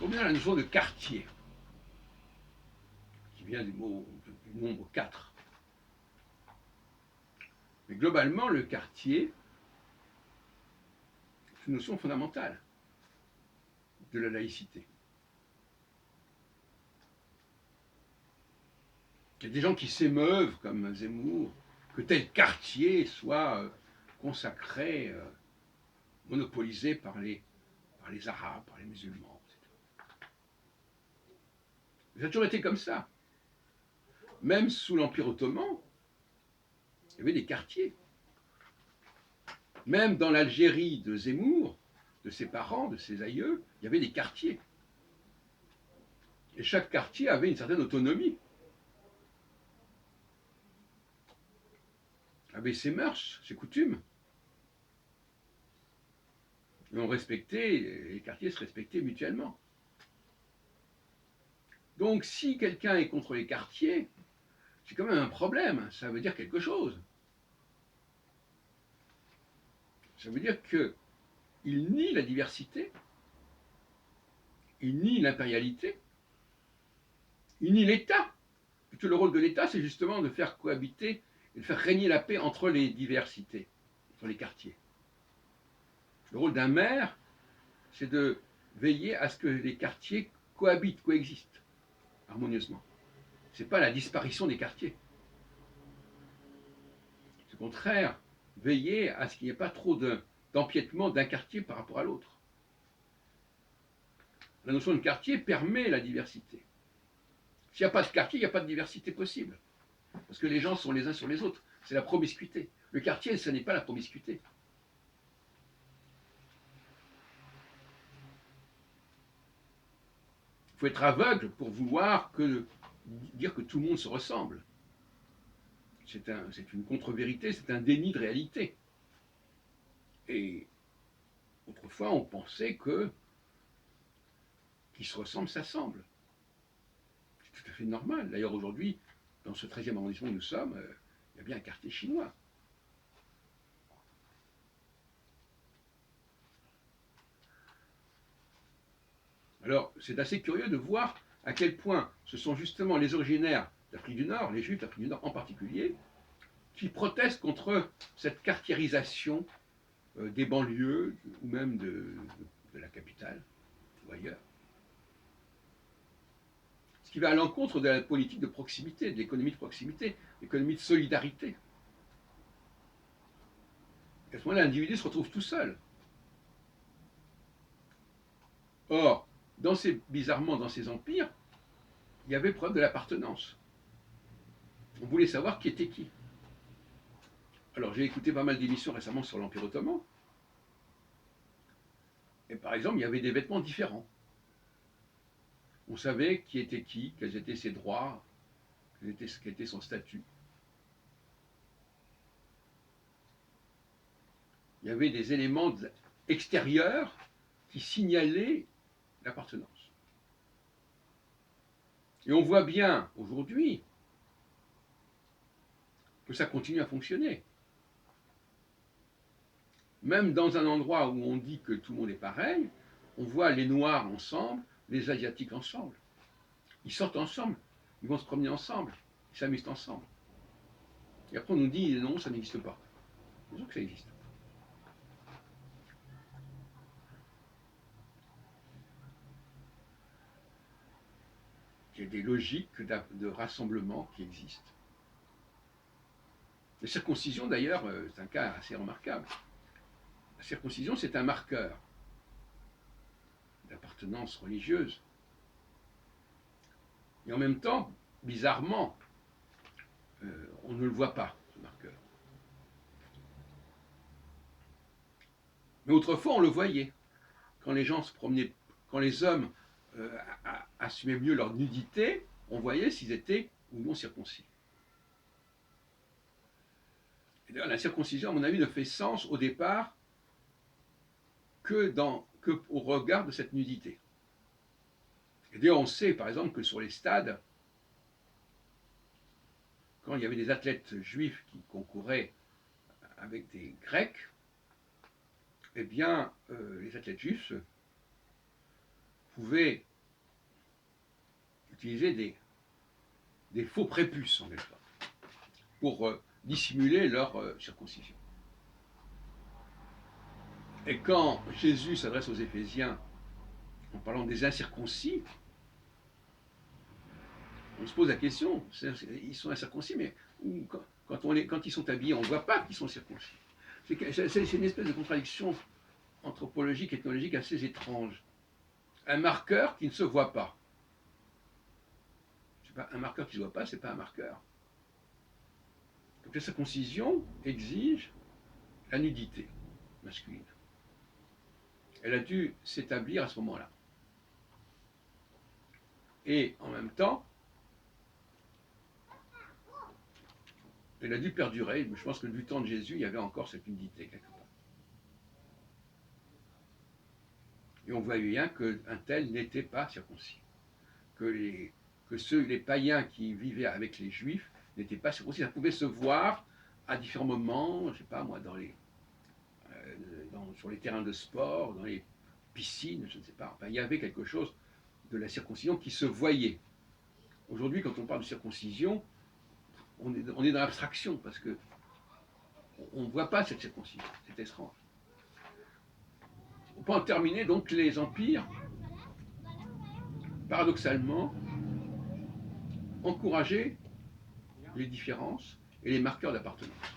Revenons à la notion de quartier, qui vient du nombre 4. Mais globalement, le quartier, c'est une notion fondamentale de la laïcité. Il y a des gens qui s'émeuvent, comme Zemmour, que tel quartier soit consacré, monopolisé par les Arabes, par les musulmans. Ça a toujours été comme ça. Même sous l'Empire ottoman, il y avait des quartiers. Même dans l'Algérie de Zemmour, de ses parents, de ses aïeux, il y avait des quartiers. Et chaque quartier avait une certaine autonomie, avait ses mœurs, ses coutumes. Et on respectait, les quartiers se respectaient mutuellement. Donc si quelqu'un est contre les quartiers, c'est quand même un problème, ça veut dire quelque chose. Ça veut dire qu'il nie la diversité, il nie l'impérialité, il nie l'État. Tout le rôle de l'État, c'est justement de faire cohabiter et de faire régner la paix entre les diversités, entre les quartiers. Le rôle d'un maire, c'est de veiller à ce que les quartiers cohabitent, coexistent harmonieusement. Ce n'est pas la disparition des quartiers. C'est au contraire veiller à ce qu'il n'y ait pas trop d'empiètement d'un quartier par rapport à l'autre. La notion de quartier permet la diversité. S'il n'y a pas de quartier, il n'y a pas de diversité possible. Parce que les gens sont les uns sur les autres. C'est la promiscuité. Le quartier, ce n'est pas la promiscuité. Il faut être aveugle pour vouloir dire que tout le monde se ressemble. C'est une contre-vérité, c'est un déni de réalité. Et autrefois, on pensait que qui se ressemblent s'assemblent. C'est tout à fait normal. D'ailleurs, aujourd'hui, dans ce 13e arrondissement où nous sommes, il y a bien un quartier chinois. Alors, c'est assez curieux de voir à quel point ce sont justement les originaires d'Afrique du Nord, les Juifs d'Afrique du Nord en particulier, qui protestent contre cette quartierisation des banlieues ou même de la capitale ou ailleurs. Ce qui va à l'encontre de la politique de proximité, de l'économie de proximité, l'économie de solidarité. Et à ce moment-là, l'individu se retrouve tout seul. Or, bizarrement, dans ces empires, il y avait preuve de l'appartenance. On voulait savoir qui était qui. Alors, j'ai écouté pas mal d'émissions récemment sur l'Empire ottoman. Et par exemple, il y avait des vêtements différents. On savait qui était qui, quels étaient ses droits, quel était son statut. Il y avait des éléments extérieurs qui signalaient l'appartenance. Et on voit bien aujourd'hui que ça continue à fonctionner. Même dans un endroit où on dit que tout le monde est pareil, on voit les Noirs ensemble, les Asiatiques ensemble. Ils sortent ensemble, ils vont se promener ensemble, ils s'amusent ensemble. Et après on nous dit non, ça n'existe pas. Bien sûr que ça existe. Il y a des logiques de rassemblement qui existent. La circoncision, d'ailleurs, c'est un cas assez remarquable. La circoncision, c'est un marqueur d'appartenance religieuse. Et en même temps, bizarrement, on ne le voit pas, ce marqueur. Mais autrefois, on le voyait. Quand les gens se promenaient, quand les hommes assumaient mieux leur nudité, on voyait s'ils étaient ou non circoncis. Et d'ailleurs, la circoncision, à mon avis, ne fait sens au départ que au regard de cette nudité. Et d'ailleurs, on sait, par exemple, que sur les stades, quand il y avait des athlètes juifs qui concouraient avec des Grecs, eh bien, les athlètes juifs pouvaient utilisaient des faux prépuces, en quelque sorte, pour dissimuler leur circoncision. Et quand Jésus s'adresse aux Éphésiens en parlant des incirconcis, on se pose la question, ils sont incirconcis, mais quand ils sont habillés, on ne voit pas qu'ils sont circoncis. C'est une espèce de contradiction anthropologique, ethnologique assez étrange. Un marqueur qui ne se voit pas. Un marqueur qui ne se voit pas, ce n'est pas un marqueur. Donc la circoncision exige la nudité masculine. Elle a dû s'établir à ce moment-là. Et en même temps, elle a dû perdurer. Je pense que du temps de Jésus, il y avait encore cette nudité quelque part. Et on voit bien qu'un tel n'était pas circoncis. Que les païens qui vivaient avec les juifs n'étaient pas circoncis. Ça pouvait se voir à différents moments, je ne sais pas moi, sur les terrains de sport, dans les piscines, je ne sais pas. Enfin, il y avait quelque chose de la circoncision qui se voyait. Aujourd'hui, quand on parle de circoncision, on est dans l'abstraction, parce que on ne voit pas cette circoncision. C'est étrange. On peut en terminer, donc les empires, paradoxalement, encourageaient les différences et les marqueurs d'appartenance.